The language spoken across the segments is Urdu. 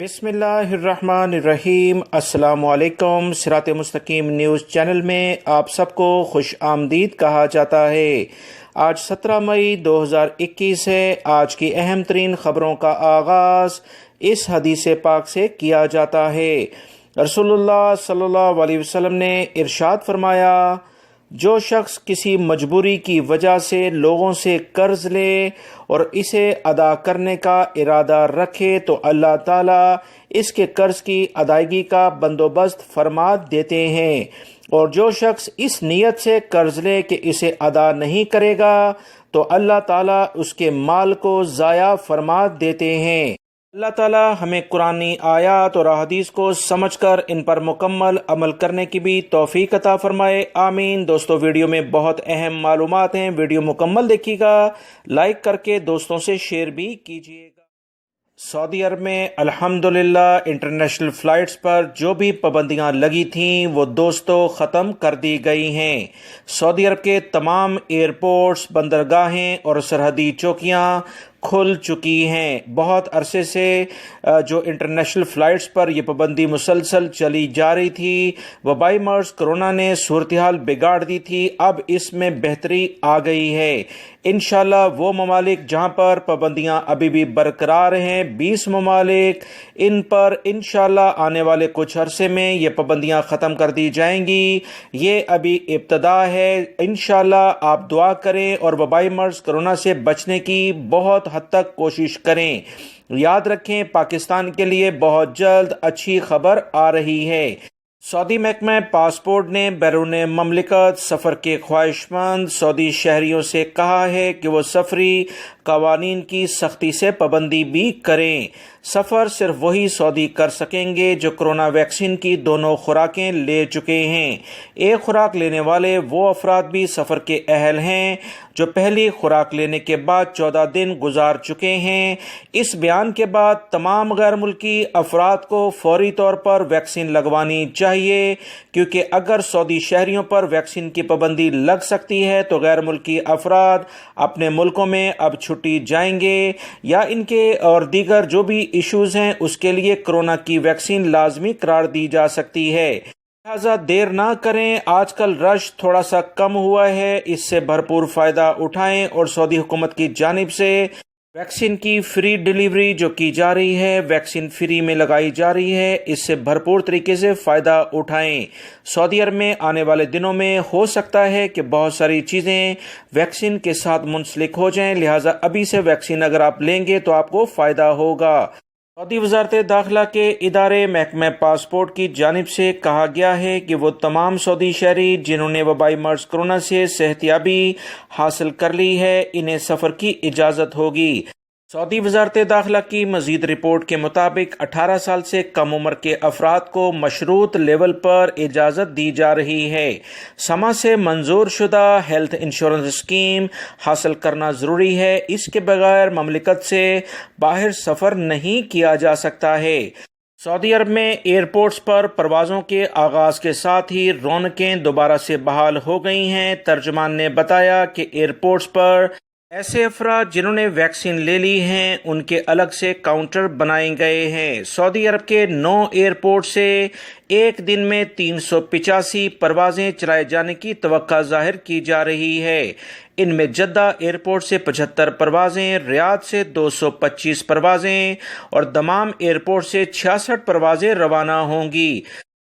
بسم اللہ الرحمن الرحیم۔ السلام علیکم۔ صراط مستقیم نیوز چینل میں آپ سب کو خوش آمدید کہا جاتا ہے۔ آج 17 مئی 2021 ہے۔ آج کی اہم ترین خبروں کا آغاز اس حدیث پاک سے کیا جاتا ہے۔ رسول اللہ صلی اللہ علیہ وسلم نے ارشاد فرمایا، جو شخص کسی مجبوری کی وجہ سے لوگوں سے قرض لے اور اسے ادا کرنے کا ارادہ رکھے تو اللہ تعالیٰ اس کے قرض کی ادائیگی کا بندوبست فرما دیتے ہیں، اور جو شخص اس نیت سے قرض لے کہ اسے ادا نہیں کرے گا تو اللہ تعالیٰ اس کے مال کو ضائع فرما دیتے ہیں۔ اللہ تعالیٰ ہمیں قرآنی آیات اور احادیث کو سمجھ کر ان پر مکمل عمل کرنے کی بھی توفیق عطا فرمائے، آمین۔ دوستو، ویڈیو میں بہت اہم معلومات ہیں، ویڈیو مکمل دیکھیے گا، لائک کر کے دوستوں سے شیئر بھی کیجیے گا۔ سعودی عرب میں الحمدللہ انٹرنیشنل فلائٹس پر جو بھی پابندیاں لگی تھیں وہ دوستو ختم کر دی گئی ہیں۔ سعودی عرب کے تمام ایئرپورٹس، بندرگاہیں اور سرحدی چوکیاں کھل چکی ہیں۔ بہت عرصے سے جو انٹرنیشنل فلائٹس پر یہ پابندی مسلسل چلی جا رہی تھی، وبائی مرض کرونا نے صورتحال بگاڑ دی تھی، اب اس میں بہتری آ گئی ہے۔ انشاءاللہ وہ ممالک جہاں پر پابندیاں ابھی بھی برقرار ہیں، 20 ممالک، ان پر انشاءاللہ آنے والے کچھ عرصے میں یہ پابندیاں ختم کر دی جائیں گی۔ یہ ابھی ابتدا ہے، انشاءاللہ آپ دعا کریں اور وبائی مرض کرونا سے بچنے کی بہت حد تک کوشش کریں۔ یاد رکھیں، پاکستان کے لیے بہت جلد اچھی خبر آ رہی ہے۔ سعودی محکمہ پاسپورٹ نے بیرون مملکت سفر کے خواہش مند سعودی شہریوں سے کہا ہے کہ وہ سفری قوانین کی سختی سے پابندی بھی کریں۔ سفر صرف وہی سعودی کر سکیں گے جو کرونا ویکسین کی دونوں خوراکیں لے چکے ہیں۔ ایک خوراک لینے والے وہ افراد بھی سفر کے اہل ہیں جو پہلی خوراک لینے کے بعد 14 دن گزار چکے ہیں۔ اس بیان کے بعد تمام غیر ملکی افراد کو فوری طور پر ویکسین لگوانی چاہیے، کیونکہ اگر سعودی شہریوں پر ویکسین کی پابندی لگ سکتی ہے تو غیر ملکی افراد اپنے ملکوں میں اب چھٹی جائیں گے، یا ان کے اور دیگر جو بھی ایشوز ہیں اس کے لیے کرونا کی ویکسین لازمی قرار دی جا سکتی ہے۔ لہٰذا دیر نہ کریں، آج کل رش تھوڑا سا کم ہوا ہے، اس سے بھرپور فائدہ اٹھائیں، اور سعودی حکومت کی جانب سے ویکسین کی فری ڈیلیوری جو کی جا رہی ہے، ویکسین فری میں لگائی جا رہی ہے، اس سے بھرپور طریقے سے فائدہ اٹھائیں۔ سعودی عرب میں آنے والے دنوں میں ہو سکتا ہے کہ بہت ساری چیزیں ویکسین کے ساتھ منسلک ہو جائیں، لہٰذا ابھی سے ویکسین اگر آپ لیں گے تو آپ کو فائدہ ہوگا۔ سعودی وزارت داخلہ کے ادارے محکمہ پاسپورٹ کی جانب سے کہا گیا ہے کہ وہ تمام سعودی شہری جنہوں نے وبائی مرض کرونا سے صحتیابی حاصل کر لی ہے، انہیں سفر کی اجازت ہوگی۔ سعودی وزارت داخلہ کی مزید رپورٹ کے مطابق 18 سال سے کم عمر کے افراد کو مشروط لیول پر اجازت دی جا رہی ہے۔ سما سے منظور شدہ ہیلتھ انشورنس اسکیم حاصل کرنا ضروری ہے، اس کے بغیر مملکت سے باہر سفر نہیں کیا جا سکتا ہے۔ سعودی عرب میں ایئرپورٹس پر پروازوں کے آغاز کے ساتھ ہی رونقیں دوبارہ سے بحال ہو گئی ہیں۔ ترجمان نے بتایا کہ ایئرپورٹس پر ایسے افراد جنہوں نے ویکسین لے لی ہیں ان کے الگ سے کاؤنٹر بنائے گئے ہیں۔ سعودی عرب کے 9 ایئرپورٹ سے ایک دن میں 385 پروازیں چلائے جانے کی توقع ظاہر کی جا رہی ہے۔ ان میں جدہ ایئرپورٹ سے 75 پروازیں، ریاض سے 225 پروازیں اور دمام ایئرپورٹ سے 66 پروازیں روانہ ہوں گی۔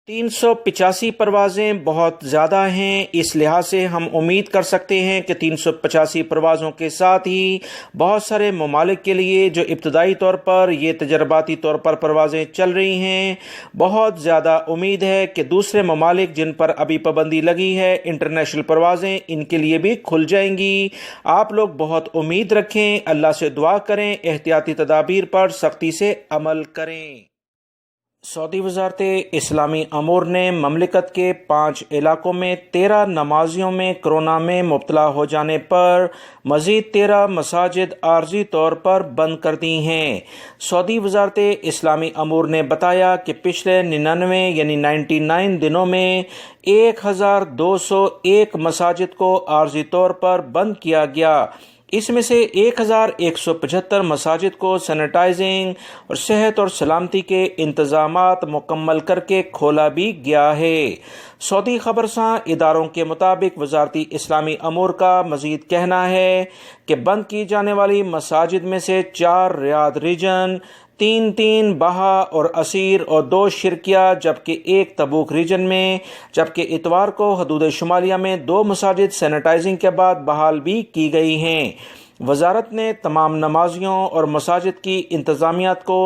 385 پروازیں بہت زیادہ ہیں، اس لحاظ سے ہم امید کر سکتے ہیں کہ 385 پروازوں کے ساتھ ہی بہت سارے ممالک کے لیے جو ابتدائی طور پر یہ تجرباتی طور پر پروازیں چل رہی ہیں، بہت زیادہ امید ہے کہ دوسرے ممالک جن پر ابھی پابندی لگی ہے انٹرنیشنل پروازیں، ان کے لیے بھی کھل جائیں گی۔ آپ لوگ بہت امید رکھیں، اللہ سے دعا کریں، احتیاطی تدابیر پر سختی سے عمل کریں۔ سعودی وزارت اسلامی امور نے مملکت کے 5 علاقوں میں 13 نمازیوں میں کرونا میں مبتلا ہو جانے پر مزید 13 مساجد عارضی طور پر بند کر دی ہیں۔ سعودی وزارت اسلامی امور نے بتایا کہ پچھلے 99 دنوں میں 1201 مساجد کو عارضی طور پر بند کیا گیا۔ اس میں سے 1175 مساجد کو سینیٹائزنگ اور صحت اور سلامتی کے انتظامات مکمل کر کے کھولا بھی گیا ہے۔ سعودی خبرساں اداروں کے مطابق وزارتی اسلامی امور کا مزید کہنا ہے کہ بند کی جانے والی مساجد میں سے 4 ریاض ریجن، 3 بہا اور اسیر اور 2 شرکیہ جبکہ 1 تبوک ریجن میں، جبکہ اتوار کو حدود شمالیہ میں 2 مساجد سینیٹائزنگ کے بعد بحال بھی کی گئی ہیں۔ وزارت نے تمام نمازیوں اور مساجد کی انتظامیات کو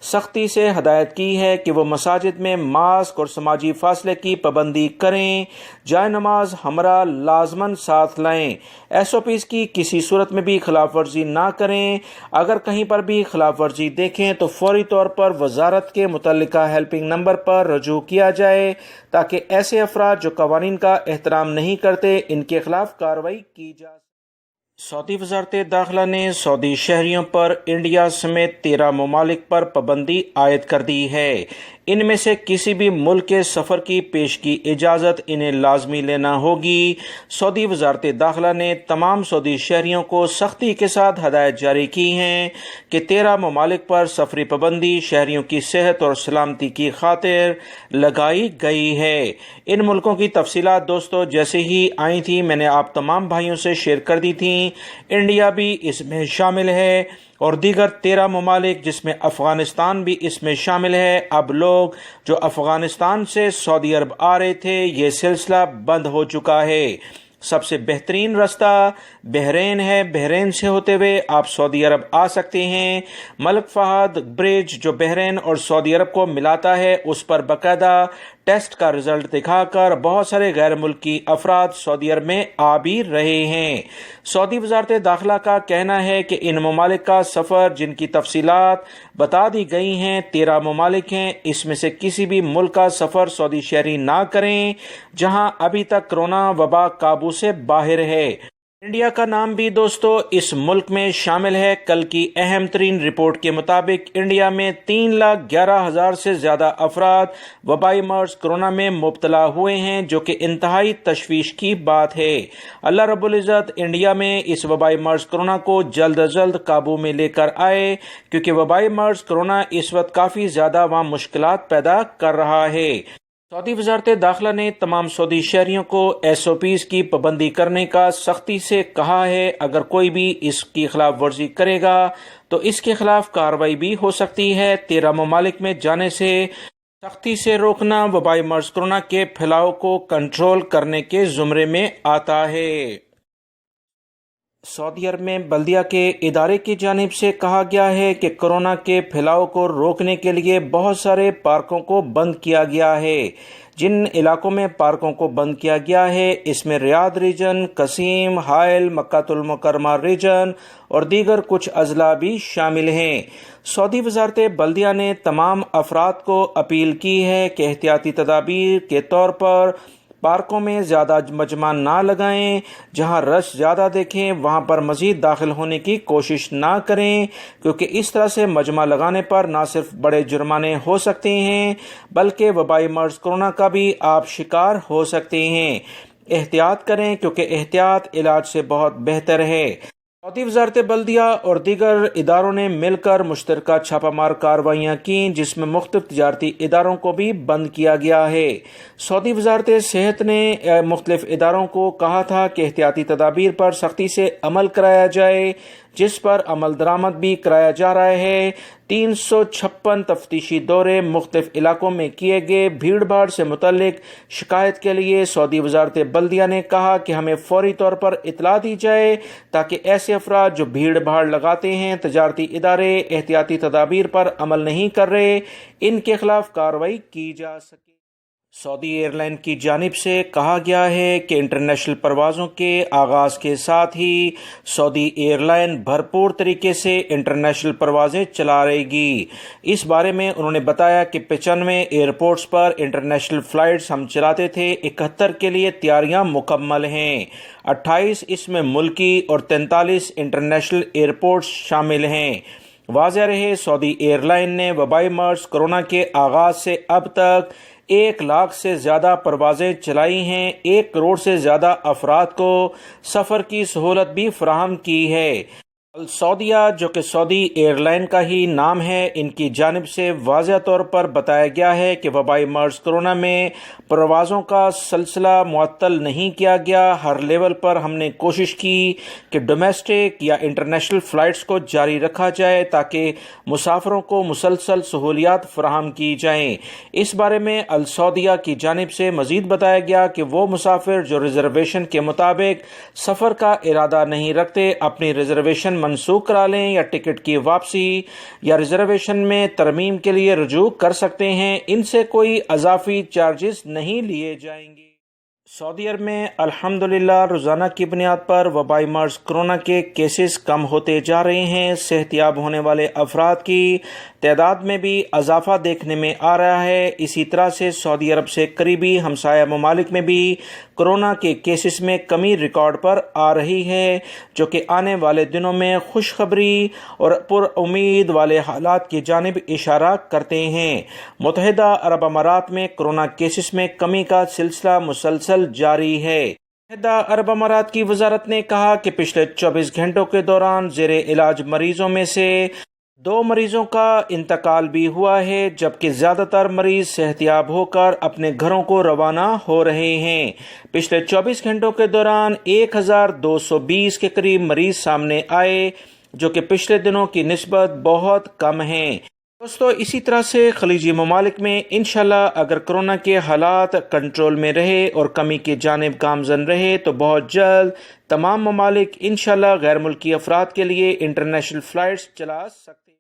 سختی سے ہدایت کی ہے کہ وہ مساجد میں ماسک اور سماجی فاصلے کی پابندی کریں، جائے نماز ہمراہ لازماً ساتھ لائیں، SOPs کی کسی صورت میں بھی خلاف ورزی نہ کریں۔ اگر کہیں پر بھی خلاف ورزی دیکھیں تو فوری طور پر وزارت کے متعلقہ ہیلپنگ نمبر پر رجوع کیا جائے تاکہ ایسے افراد جو قوانین کا احترام نہیں کرتے ان کے خلاف کارروائی کی جائے۔ سعودی وزارت داخلہ نے سعودی شہریوں پر انڈیا سمیت 13 ممالک پر پابندی عائد کر دی ہے۔ ان میں سے کسی بھی ملک کے سفر کی پیش کی اجازت انہیں لازمی لینا ہوگی۔ سعودی وزارت داخلہ نے تمام سعودی شہریوں کو سختی کے ساتھ ہدایت جاری کی ہیں کہ 13 ممالک پر سفری پابندی شہریوں کی صحت اور سلامتی کی خاطر لگائی گئی ہے۔ ان ملکوں کی تفصیلات دوستو جیسے ہی آئی تھی میں نے آپ تمام بھائیوں سے شیئر کر دی تھیں۔ انڈیا بھی اس میں شامل ہے اور دیگر 13 ممالک جس میں افغانستان بھی اس میں شامل ہے۔ اب لوگ جو افغانستان سے سعودی عرب آ رہے تھے یہ سلسلہ بند ہو چکا ہے۔ سب سے بہترین راستہ بحرین ہے، بحرین سے ہوتے ہوئے آپ سعودی عرب آ سکتے ہیں۔ ملک فہد برج جو بحرین اور سعودی عرب کو ملاتا ہے اس پر باقاعدہ ٹیسٹ کا رزلٹ دکھا کر بہت سارے غیر ملکی افراد سعودی عرب میں آ بھی رہے ہیں۔ سعودی وزارت داخلہ کا کہنا ہے کہ ان ممالک کا سفر جن کی تفصیلات بتا دی گئی ہیں 13 ممالک ہیں، اس میں سے کسی بھی ملک کا سفر سعودی شہری نہ کریں جہاں ابھی تک کرونا وبا قابو سے باہر ہے۔ انڈیا کا نام بھی دوستو اس ملک میں شامل ہے۔ کل کی اہم ترین رپورٹ کے مطابق انڈیا میں 3,11,000 سے زیادہ افراد وبائی مرض کرونا میں مبتلا ہوئے ہیں جو کہ انتہائی تشویش کی بات ہے۔ اللہ رب العزت انڈیا میں اس وبائی مرض کرونا کو جلد از جلد قابو میں لے کر آئے کیونکہ وبائی مرض کرونا اس وقت کافی زیادہ وہاں مشکلات پیدا کر رہا ہے۔ سعودی وزارت داخلہ نے تمام سعودی شہریوں کو SOPs کی پابندی کرنے کا سختی سے کہا ہے۔ اگر کوئی بھی اس کی خلاف ورزی کرے گا تو اس کے خلاف کارروائی بھی ہو سکتی ہے۔ 13 ممالک میں جانے سے سختی سے روکنا وبائی مرض کرونا کے پھیلاؤ کو کنٹرول کرنے کے زمرے میں آتا ہے۔ سعودی عرب میں بلدیہ کے ادارے کی جانب سے کہا گیا ہے کہ کرونا کے پھیلاؤ کو روکنے کے لیے بہت سارے پارکوں کو بند کیا گیا ہے۔ جن علاقوں میں پارکوں کو بند کیا گیا ہے اس میں ریاض ریجن، قصیم، حائل، مکہ المکرمہ ریجن اور دیگر کچھ اضلاع بھی شامل ہیں۔ سعودی وزارت بلدیہ نے تمام افراد کو اپیل کی ہے کہ احتیاطی تدابیر کے طور پر پارکوں میں زیادہ مجمع نہ لگائیں، جہاں رش زیادہ دیکھیں وہاں پر مزید داخل ہونے کی کوشش نہ کریں کیونکہ اس طرح سے مجمع لگانے پر نہ صرف بڑے جرمانے ہو سکتے ہیں بلکہ وبائی مرض کرونا کا بھی آپ شکار ہو سکتے ہیں۔ احتیاط کریں کیونکہ احتیاط علاج سے بہت بہتر ہے۔ سعودی وزارت بلدیہ اور دیگر اداروں نے مل کر مشترکہ چھاپہ مار کارروائیاں کیں جس میں مختلف تجارتی اداروں کو بھی بند کیا گیا ہے۔ سعودی وزارت صحت نے مختلف اداروں کو کہا تھا کہ احتیاطی تدابیر پر سختی سے عمل کرایا جائے جس پر عمل درآمد بھی کرایا جا رہا ہے۔ 356 تفتیشی دورے مختلف علاقوں میں کیے گئے۔ بھیڑ بھاڑ سے متعلق شکایت کے لیے سعودی وزارت بلدیہ نے کہا کہ ہمیں فوری طور پر اطلاع دی جائے تاکہ ایسے افراد جو بھیڑ بھاڑ لگاتے ہیں تجارتی ادارے احتیاطی تدابیر پر عمل نہیں کر رہے ان کے خلاف کارروائی کی جا سکے۔ سعودی ایئر لائن کی جانب سے کہا گیا ہے کہ انٹرنیشنل پروازوں کے آغاز کے ساتھ ہی سعودی ایئر لائن بھرپور طریقے سے انٹرنیشنل پروازیں چلا رہے گی۔ اس بارے میں انہوں نے بتایا کہ 95 ایئرپورٹس پر انٹرنیشنل فلائٹس ہم چلاتے تھے، 71 کے لیے تیاریاں مکمل ہیں، 28 اس میں ملکی اور 43 انٹرنیشنل ایئرپورٹس شامل ہیں۔ واضح رہے سعودی ایئر لائن نے وبائی مرض کرونا کے آغاز سے اب تک 1 لاکھ سے زیادہ پروازیں چلائی ہیں، 1 کروڑ سے زیادہ افراد کو سفر کی سہولت بھی فراہم کی ہے۔ السعودیہ، جو کہ سعودی ایئر لائن کا ہی نام ہے، ان کی جانب سے واضح طور پر بتایا گیا ہے کہ وبائی مرض کرونا میں پروازوں کا سلسلہ معطل نہیں کیا گیا۔ ہر لیول پر ہم نے کوشش کی کہ ڈومیسٹک یا انٹرنیشنل فلائٹس کو جاری رکھا جائے تاکہ مسافروں کو مسلسل سہولیات فراہم کی جائیں۔ اس بارے میں السعودیہ کی جانب سے مزید بتایا گیا کہ وہ مسافر جو ریزرویشن کے مطابق سفر کا ارادہ نہیں رکھتے، اپنی ریزرویشن منسوخ کرا لیں یا ٹکٹ کی واپسی یا ریزرویشن میں ترمیم کے لیے رجوع کر سکتے ہیں۔ ان سے کوئی اضافی چارجز نہیں لیے جائیں گے۔ سعودی عرب میں الحمدللہ روزانہ کی بنیاد پر وبائی مرض کرونا کے کیسز کم ہوتے جا رہے ہیں۔ صحت یاب ہونے والے افراد کی تعداد میں بھی اضافہ دیکھنے میں آ رہا ہے۔ اسی طرح سے سعودی عرب سے قریبی ہمسایہ ممالک میں بھی کرونا کے کیسز میں کمی ریکارڈ پر آ رہی ہے، جو کہ آنے والے دنوں میں خوشخبری اور پر امید والے حالات کی جانب اشارہ کرتے ہیں۔ متحدہ عرب امارات میں کرونا کیسز میں کمی کا سلسلہ مسلسل جاری ہے۔ متحدہ عرب امارات کی وزارت نے کہا کہ پچھلے 24 گھنٹوں کے دوران زیر علاج مریضوں میں سے 2 مریضوں کا انتقال بھی ہوا ہے، جبکہ زیادہ تر مریض صحت یاب ہو کر اپنے گھروں کو روانہ ہو رہے ہیں۔ پچھلے 24 گھنٹوں کے دوران 1220 کے قریب مریض سامنے آئے، جو کہ پچھلے دنوں کی نسبت بہت کم ہیں۔ دوستو، اسی طرح سے خلیجی ممالک میں انشاءاللہ اگر کرونا کے حالات کنٹرول میں رہے اور کمی کی جانب گامزن رہے تو بہت جلد تمام ممالک انشاءاللہ غیر ملکی افراد کے لیے انٹرنیشنل فلائٹس چلا سکتے ہیں۔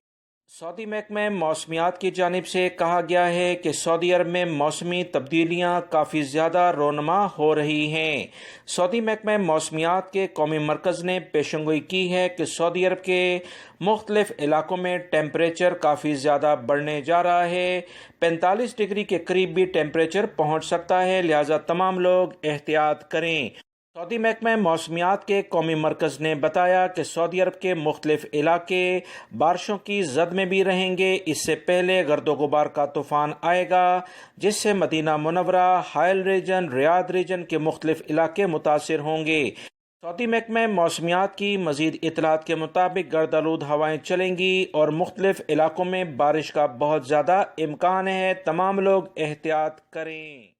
سعودی محکمہ موسمیات کی جانب سے کہا گیا ہے کہ سعودی عرب میں موسمی تبدیلیاں کافی زیادہ رونما ہو رہی ہیں۔ سعودی محکمہ موسمیات کے قومی مرکز نے پیشنگوئی کی ہے کہ سعودی عرب کے مختلف علاقوں میں ٹیمپریچر کافی زیادہ بڑھنے جا رہا ہے، 45 ڈگری کے قریب بھی ٹیمپریچر پہنچ سکتا ہے، لہٰذا تمام لوگ احتیاط کریں۔ سعودی محکمہ موسمیات کے قومی مرکز نے بتایا کہ سعودی عرب کے مختلف علاقے بارشوں کی زد میں بھی رہیں گے۔ اس سے پہلے گرد و غبار کا طوفان آئے گا، جس سے مدینہ منورہ، حائل ریجن، ریاض ریجن کے مختلف علاقے متاثر ہوں گے۔ سعودی محکمہ موسمیات کی مزید اطلاعات کے مطابق گرد آلود ہوائیں چلیں گی اور مختلف علاقوں میں بارش کا بہت زیادہ امکان ہے۔ تمام لوگ احتیاط کریں۔